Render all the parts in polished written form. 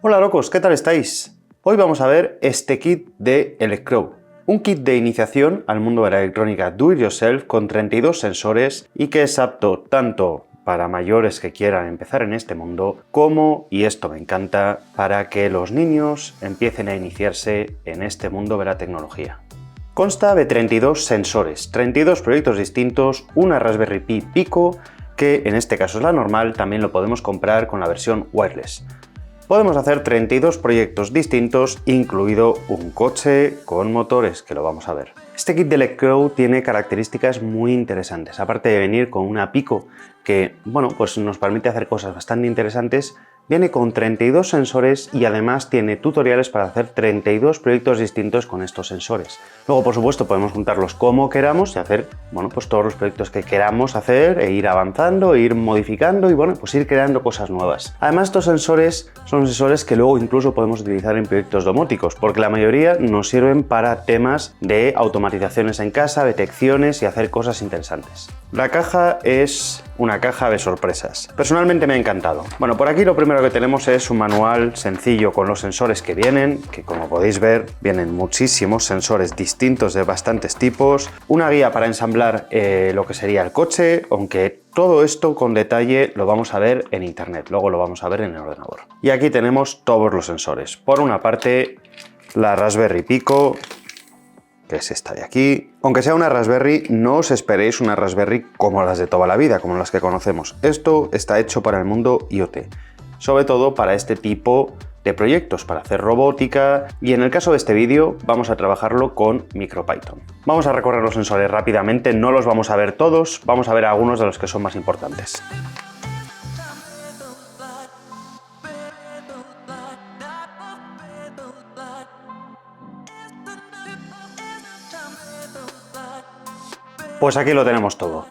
Hola locos, ¿qué tal estáis? Hoy vamos a ver este kit de Electro, un kit de iniciación al mundo de la electrónica do it yourself con 32 sensores y que es apto tanto para mayores que quieran empezar en este mundo como, y esto me encanta, para que los niños empiecen a iniciarse en este mundo de la tecnología. Consta de 32 sensores, 32 proyectos distintos, una Raspberry Pi Pico, que en este caso es la normal, también lo podemos comprar con la versión wireless. Podemos hacer 32 proyectos distintos, incluido un coche con motores, que lo vamos a ver. Este kit de Electro tiene características muy interesantes, aparte de venir con una Pico que, pues nos permite hacer cosas bastante interesantes. Viene con 32 sensores y además tiene tutoriales para hacer 32 proyectos distintos con estos sensores. Luego, por supuesto, podemos juntarlos como queramos y hacer, pues todos los proyectos que queramos hacer e ir avanzando, e ir modificando y, pues ir creando cosas nuevas. Además, estos sensores son sensores que luego incluso podemos utilizar en proyectos domóticos, porque la mayoría nos sirven para temas de automatizaciones en casa, detecciones y hacer cosas interesantes. La caja es una caja de sorpresas. Personalmente me ha encantado. Por aquí lo primero que tenemos es un manual sencillo con los sensores que vienen, que como podéis ver vienen muchísimos sensores distintos de bastantes tipos, una guía para ensamblar lo que sería el coche, aunque todo esto con detalle lo vamos a ver en internet, luego lo vamos a ver en el ordenador. Y aquí tenemos todos los sensores. Por una parte, la Raspberry Pico, que es esta de aquí. Aunque sea una Raspberry, no os esperéis una Raspberry como las de toda la vida, como las que conocemos. Esto está hecho para el mundo IoT, sobre todo para este tipo de proyectos, para hacer robótica, y en el caso de este vídeo vamos a trabajarlo con MicroPython. Vamos a recorrer los sensores rápidamente, no los vamos a ver todos, vamos a ver algunos de los que son más importantes. Pues aquí lo tenemos todo.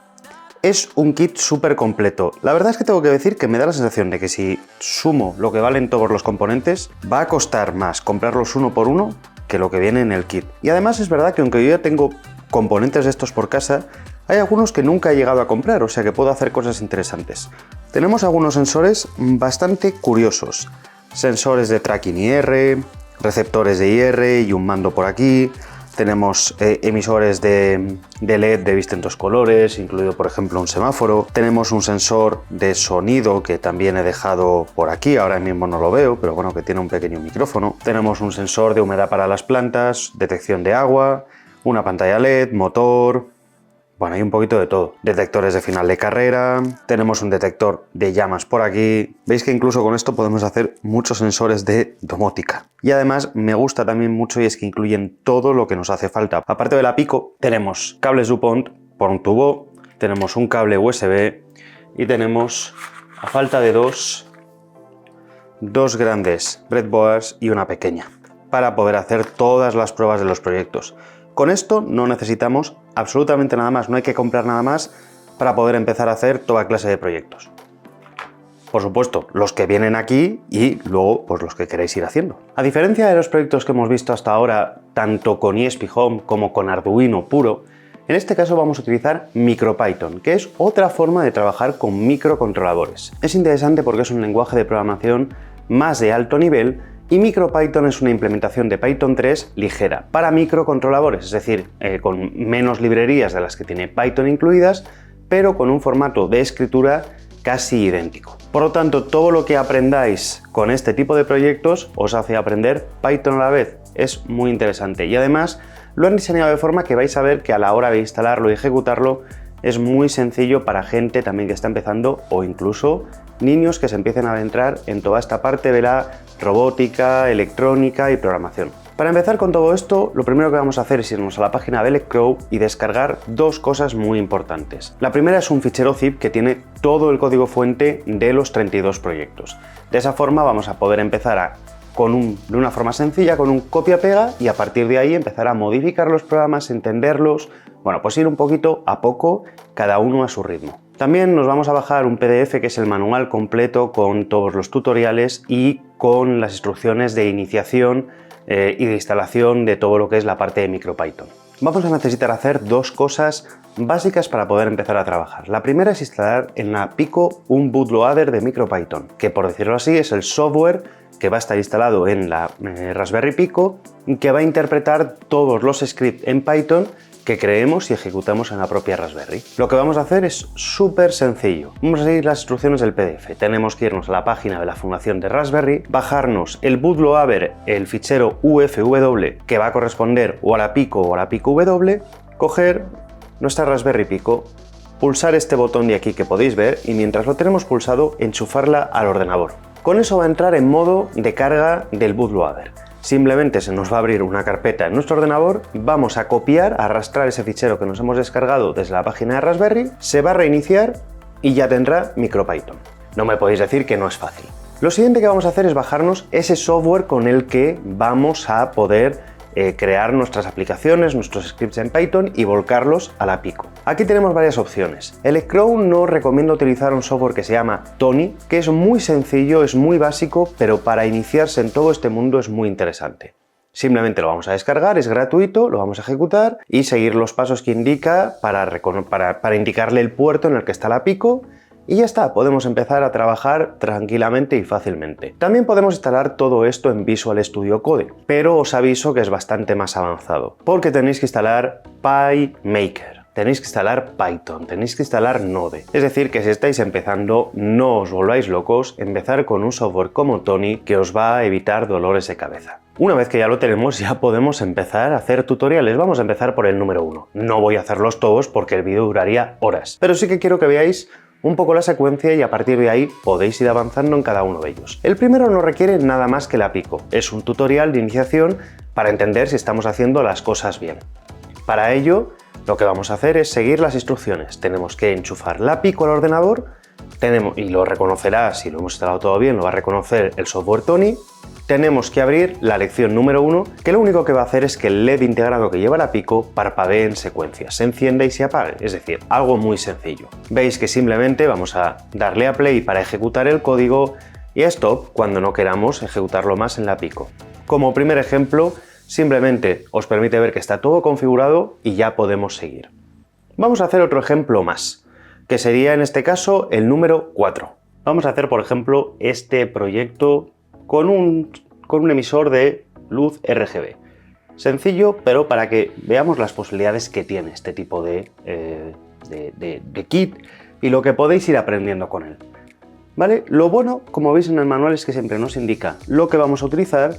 Es un kit súper completo. La verdad es que tengo que decir que me da la sensación de que si sumo lo que valen todos los componentes, va a costar más comprarlos uno por uno que lo que viene en el kit. Y además es verdad que aunque yo ya tengo componentes de estos por casa, hay algunos que nunca he llegado a comprar, o sea que puedo hacer cosas interesantes. Tenemos algunos sensores bastante curiosos. Sensores de tracking IR, receptores de IR y un mando por aquí. Tenemos emisores de LED de distintos colores, incluido por ejemplo un semáforo. Tenemos un sensor de sonido que también he dejado por aquí, ahora mismo no lo veo, pero que tiene un pequeño micrófono. Tenemos un sensor de humedad para las plantas, detección de agua, una pantalla LED, motor. Hay un poquito de todo. Detectores de final de carrera, tenemos un detector de llamas por aquí. Veis que incluso con esto podemos hacer muchos sensores de domótica. Y además me gusta también mucho y es que incluyen todo lo que nos hace falta. Aparte de la Pico, tenemos cables DuPont por un tubo, tenemos un cable USB y tenemos, a falta de dos grandes breadboards y una pequeña, para poder hacer todas las pruebas de los proyectos. Con esto no necesitamos absolutamente nada más, no hay que comprar nada más para poder empezar a hacer toda clase de proyectos. Por supuesto, los que vienen aquí y luego los que queréis ir haciendo. A diferencia de los proyectos que hemos visto hasta ahora, tanto con ESP Home como con Arduino puro, en este caso vamos a utilizar MicroPython, que es otra forma de trabajar con microcontroladores. Es interesante porque es un lenguaje de programación más de alto nivel. Y MicroPython es una implementación de Python 3 ligera para microcontroladores, es decir, con menos librerías de las que tiene Python incluidas, pero con un formato de escritura casi idéntico. Por lo tanto, todo lo que aprendáis con este tipo de proyectos os hace aprender Python a la vez. Es muy interesante y además lo han diseñado de forma que vais a ver que a la hora de instalarlo y ejecutarlo es muy sencillo para gente también que está empezando o incluso niños que se empiecen a adentrar en toda esta parte de la robótica, electrónica y programación. Para empezar con todo esto, lo primero que vamos a hacer es irnos a la página de Electro y descargar dos cosas muy importantes. La primera es un fichero zip que tiene todo el código fuente de los 32 proyectos. De esa forma vamos a poder empezar de una forma sencilla, con un copia-pega, y a partir de ahí empezar a modificar los programas, entenderlos, pues ir un poquito a poco, cada uno a su ritmo. También nos vamos a bajar un PDF que es el manual completo con todos los tutoriales y con las instrucciones de iniciación y de instalación de todo lo que es la parte de MicroPython. Vamos a necesitar hacer dos cosas básicas para poder empezar a trabajar. La primera es instalar en la Pico un bootloader de MicroPython, que por decirlo así es el software que va a estar instalado en la Raspberry Pico y que va a interpretar todos los scripts en Python que creemos y ejecutamos en la propia Raspberry. Lo que vamos a hacer es súper sencillo. Vamos a seguir las instrucciones del PDF. Tenemos que irnos a la página de la fundación de Raspberry, bajarnos el bootloader, el fichero UFW que va a corresponder o a la Pico o a la Pico W, coger nuestra Raspberry Pico, pulsar este botón de aquí que podéis ver y mientras lo tenemos pulsado, enchufarla al ordenador. Con eso va a entrar en modo de carga del bootloader. Simplemente se nos va a abrir una carpeta en nuestro ordenador, vamos a copiar, a arrastrar ese fichero que nos hemos descargado desde la página de Raspberry, se va a reiniciar y ya tendrá MicroPython. No me podéis decir que no es fácil. Lo siguiente que vamos a hacer es bajarnos ese software con el que vamos a poder crear nuestras aplicaciones, nuestros scripts en Python y volcarlos a la Pico. Aquí tenemos varias opciones. Electro nos recomienda utilizar un software que se llama Tony, que es muy sencillo, es muy básico, pero para iniciarse en todo este mundo es muy interesante. Simplemente lo vamos a descargar, es gratuito, lo vamos a ejecutar y seguir los pasos que indica para indicarle el puerto en el que está la Pico. Y ya está, podemos empezar a trabajar tranquilamente y fácilmente. También podemos instalar todo esto en Visual Studio Code, pero os aviso que es bastante más avanzado, porque tenéis que instalar PyMaker, tenéis que instalar Python, tenéis que instalar Node. Es decir, que si estáis empezando, no os volváis locos, empezar con un software como Tony que os va a evitar dolores de cabeza. Una vez que ya lo tenemos, ya podemos empezar a hacer tutoriales. Vamos a empezar por el número 1. No voy a hacerlos todos porque el vídeo duraría horas, pero sí que quiero que veáis un poco la secuencia y a partir de ahí podéis ir avanzando en cada uno de ellos. El primero no requiere nada más que la Pico. Es un tutorial de iniciación para entender si estamos haciendo las cosas bien. Para ello, lo que vamos a hacer es seguir las instrucciones. Tenemos que enchufar la Pico al ordenador, y lo reconocerá, si lo hemos instalado todo bien, lo va a reconocer el software Tony. Tenemos que abrir la lección número 1, que lo único que va a hacer es que el LED integrado que lleva la Pico parpadee en secuencia, se enciende y se apague, es decir, algo muy sencillo. Veis que simplemente vamos a darle a play para ejecutar el código y a stop cuando no queramos ejecutarlo más en la Pico. Como primer ejemplo, simplemente os permite ver que está todo configurado y ya podemos seguir. Vamos a hacer otro ejemplo más, que sería en este caso el número 4. Vamos a hacer, por ejemplo, este proyecto con un emisor de luz RGB. Sencillo, pero para que veamos las posibilidades que tiene este tipo de kit y lo que podéis ir aprendiendo con él. ¿Vale? Lo bueno, como veis en el manual, es que siempre nos indica lo que vamos a utilizar,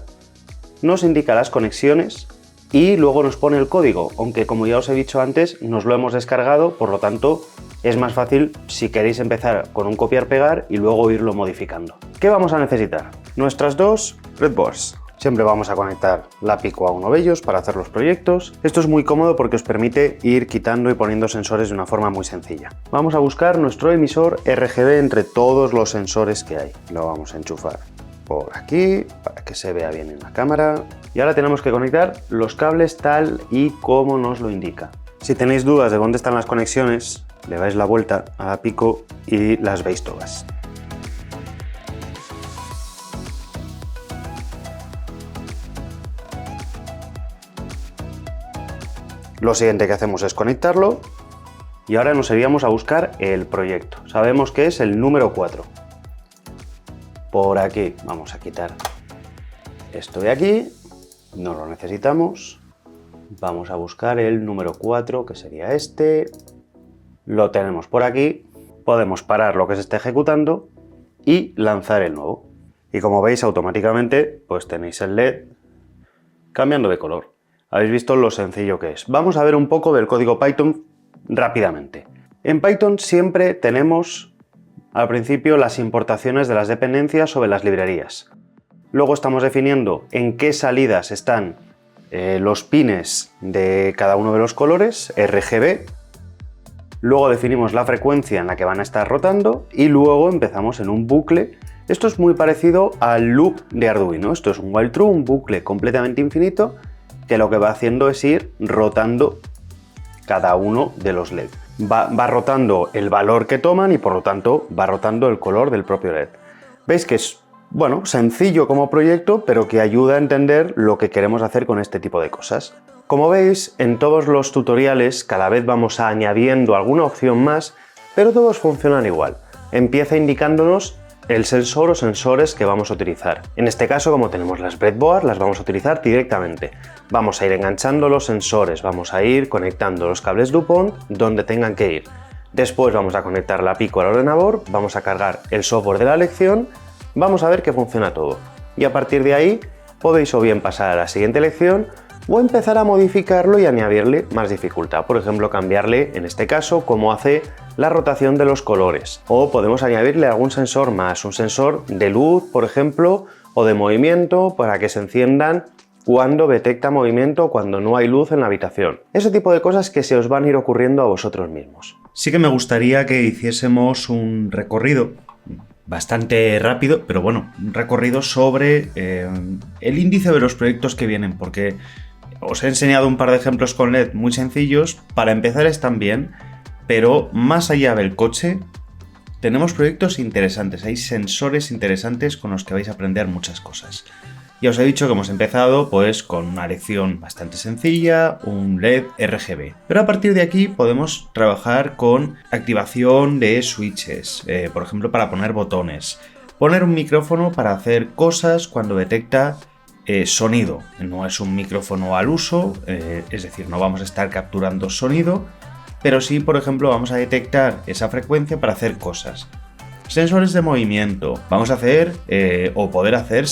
nos indica las conexiones y luego nos pone el código, aunque como ya os he dicho antes, nos lo hemos descargado, por lo tanto es más fácil si queréis empezar con un copiar-pegar y luego irlo modificando. ¿Qué vamos a necesitar? Nuestras dos breadboards. Siempre vamos a conectar la Pico a uno de ellos para hacer los proyectos. Esto es muy cómodo porque os permite ir quitando y poniendo sensores de una forma muy sencilla. Vamos a buscar nuestro emisor RGB entre todos los sensores que hay. Lo vamos a enchufar por aquí para que se vea bien en la cámara. Y ahora tenemos que conectar los cables tal y como nos lo indica. Si tenéis dudas de dónde están las conexiones, le dais la vuelta a la Pico y las veis todas. Lo siguiente que hacemos es conectarlo y ahora nos iríamos a buscar el proyecto. Sabemos que es el número 4. Por aquí vamos a quitar esto de aquí, no lo necesitamos. Vamos a buscar el número 4, que sería este. Lo tenemos por aquí. Podemos parar lo que se esté ejecutando y lanzar el nuevo. Y como veis, automáticamente pues tenéis el LED cambiando de color. Habéis visto lo sencillo que es. Vamos a ver un poco del código Python rápidamente. En Python siempre tenemos al principio las importaciones de las dependencias sobre las librerías. Luego estamos definiendo en qué salidas están los pines de cada uno de los colores, RGB. Luego definimos la frecuencia en la que van a estar rotando y luego empezamos en un bucle. Esto es muy parecido al loop de Arduino. Esto es un while true, un bucle completamente infinito que lo que va haciendo es ir rotando cada uno de los LED. Va rotando el valor que toman y por lo tanto va rotando el color del propio LED. Veis que es, bueno, sencillo como proyecto, pero que ayuda a entender lo que queremos hacer con este tipo de cosas. Como veis, en todos los tutoriales cada vez vamos añadiendo alguna opción más, pero todos funcionan igual. Empieza indicándonos el sensor o sensores que vamos a utilizar. En este caso, como tenemos las breadboard, las vamos a utilizar directamente. Vamos a ir enganchando los sensores, vamos a ir conectando los cables DuPont donde tengan que ir. Después vamos a conectar la Pico al ordenador, vamos a cargar el software de la lección, vamos a ver que funciona todo. Y a partir de ahí podéis o bien pasar a la siguiente lección o empezar a modificarlo y añadirle más dificultad. Por ejemplo, cambiarle, en este caso, cómo hace la rotación de los colores. O podemos añadirle algún sensor más, un sensor de luz, por ejemplo, o de movimiento para que se enciendan cuando detecta movimiento o cuando no hay luz en la habitación. Ese tipo de cosas que se os van a ir ocurriendo a vosotros mismos. Sí que me gustaría que hiciésemos un recorrido bastante rápido, pero bueno, un recorrido sobre el índice de los proyectos que vienen, porque os he enseñado un par de ejemplos con LED muy sencillos. Para empezar están bien, pero más allá del coche tenemos proyectos interesantes, hay sensores interesantes con los que vais a aprender muchas cosas. Ya os he dicho que hemos empezado pues con una lección bastante sencilla, un LED RGB. Pero a partir de aquí podemos trabajar con activación de switches, por ejemplo para poner botones, poner un micrófono para hacer cosas cuando detecta sonido. No es un micrófono al uso, es decir, no vamos a estar capturando sonido, pero sí, por ejemplo, vamos a detectar esa frecuencia para hacer cosas. Sensores de movimiento. Vamos a hacer o poder hacer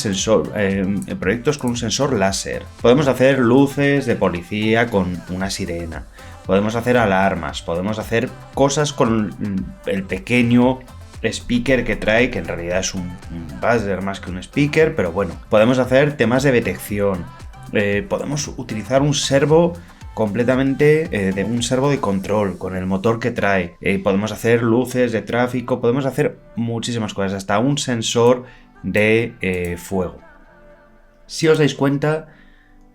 proyectos con un sensor láser. Podemos hacer luces de policía con una sirena. Podemos hacer alarmas. Podemos hacer cosas con el pequeño speaker que trae, que en realidad es un buzzer más que un speaker, pero bueno. Podemos hacer temas de detección. Podemos utilizar un servo completamente de un servo de control con el motor que trae. Podemos hacer luces de tráfico, podemos hacer muchísimas cosas, hasta un sensor de fuego. Si os dais cuenta,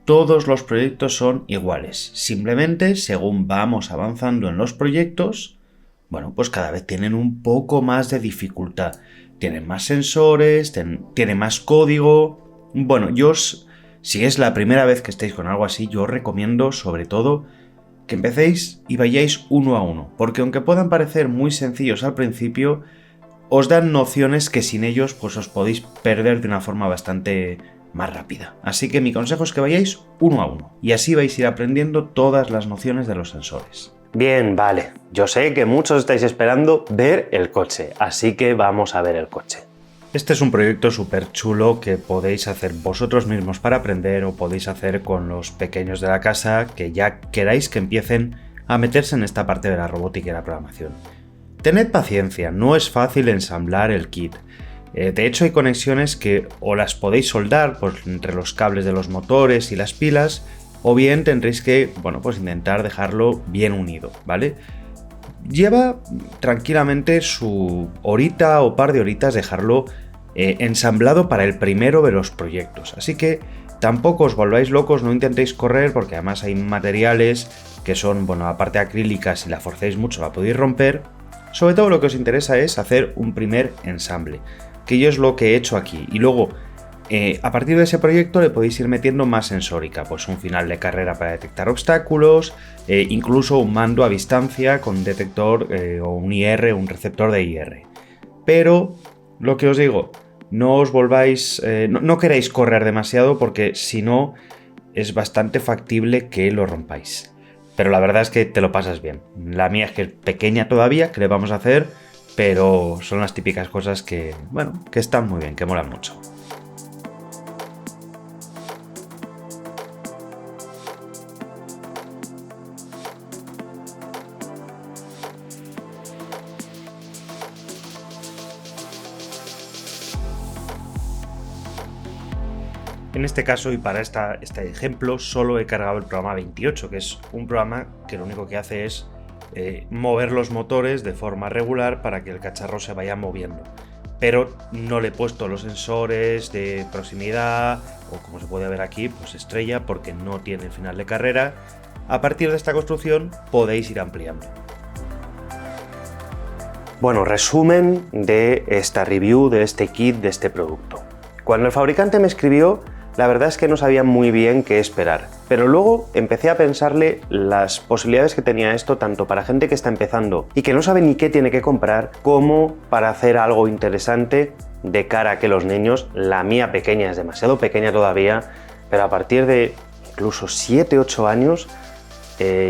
todos los proyectos son iguales. Simplemente, según vamos avanzando en los proyectos, bueno, pues cada vez tienen un poco más de dificultad. Tienen más sensores, tienen más código. Bueno, si es la primera vez que estáis con algo así, yo os recomiendo sobre todo que empecéis y vayáis uno a uno, porque aunque puedan parecer muy sencillos al principio, os dan nociones que sin ellos pues os podéis perder de una forma bastante más rápida. Así que mi consejo es que vayáis uno a uno, y así vais a ir aprendiendo todas las nociones de los sensores. Bien, vale. Yo sé que muchos estáis esperando ver el coche, así que vamos a ver el coche. Este es un proyecto súper chulo que podéis hacer vosotros mismos para aprender o podéis hacer con los pequeños de la casa que ya queráis que empiecen a meterse en esta parte de la robótica y la programación. Tened paciencia, no es fácil ensamblar el kit. De hecho hay conexiones que o las podéis soldar pues, entre los cables de los motores y las pilas, o bien tendréis que, bueno, pues intentar dejarlo bien unido, ¿vale? Lleva tranquilamente su horita o par de horitas dejarlo ensamblado para el primero de los proyectos. Así que tampoco os volváis locos, no intentéis correr porque además hay materiales que son, bueno, aparte acrílicas, si la forcéis mucho la podéis romper. Sobre todo lo que os interesa es hacer un primer ensamble, que yo es lo que he hecho aquí. Y luego, a partir de ese proyecto le podéis ir metiendo más sensórica, pues un final de carrera para detectar obstáculos, incluso un mando a distancia con un detector o un IR, un receptor de IR. Pero, lo que os digo, no os volváis, no queráis correr demasiado porque si no es bastante factible que lo rompáis. Pero la verdad es que te lo pasas bien. La mía es que es pequeña todavía, que le vamos a hacer, pero son las típicas cosas que, bueno, que están muy bien, que molan mucho. En este caso y para este ejemplo solo he cargado el programa 28, que es un programa que lo único que hace es mover los motores de forma regular para que el cacharro se vaya moviendo. Pero no le he puesto los sensores de proximidad o, como se puede ver aquí, pues estrella, porque no tiene final de carrera. A partir de esta construcción podéis ir ampliando. Bueno, resumen de esta review, de este kit, de este producto. Cuando el fabricante me escribió, la verdad es que no sabía muy bien qué esperar, pero luego empecé a pensarle las posibilidades que tenía esto tanto para gente que está empezando y que no sabe ni qué tiene que comprar, como para hacer algo interesante de cara a que los niños, la mía pequeña es demasiado pequeña todavía, pero a partir de incluso 7-8 años,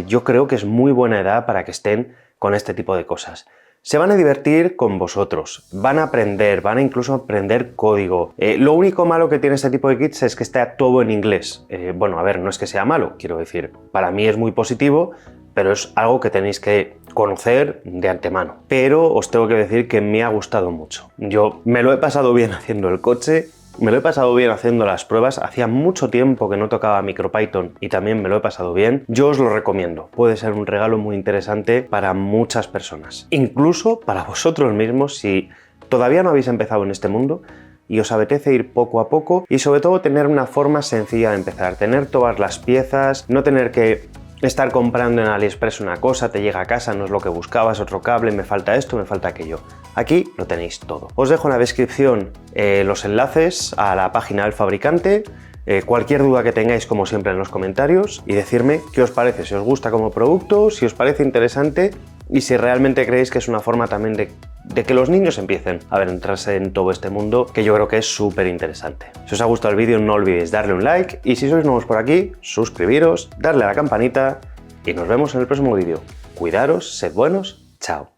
yo creo que es muy buena edad para que estén con este tipo de cosas. Se van a divertir con vosotros, van a aprender, van a incluso aprender código. Lo único malo que tiene este tipo de kits es que está todo en inglés. Bueno, a ver, no es que sea malo, quiero decir, para mí es muy positivo, pero es algo que tenéis que conocer de antemano. Pero os tengo que decir que me ha gustado mucho. Yo me lo he pasado bien haciendo el coche, me lo he pasado bien haciendo las pruebas, hacía mucho tiempo que no tocaba MicroPython y también me lo he pasado bien. Yo os lo recomiendo, puede ser un regalo muy interesante para muchas personas. Incluso para vosotros mismos si todavía no habéis empezado en este mundo y os apetece ir poco a poco y sobre todo tener una forma sencilla de empezar, tener todas las piezas, no tener que estar comprando en AliExpress una cosa, te llega a casa, no es lo que buscabas, otro cable, me falta esto, me falta aquello. Aquí lo tenéis todo. Os dejo en la descripción los enlaces a la página del fabricante, cualquier duda que tengáis como siempre en los comentarios y decirme qué os parece, si os gusta como producto, si os parece interesante y si realmente creéis que es una forma también de que los niños empiecen a adentrarse en todo este mundo, que yo creo que es súper interesante. Si os ha gustado el vídeo no olvidéis darle un like y si sois nuevos por aquí, suscribiros, darle a la campanita y nos vemos en el próximo vídeo. Cuidaros, sed buenos, chao.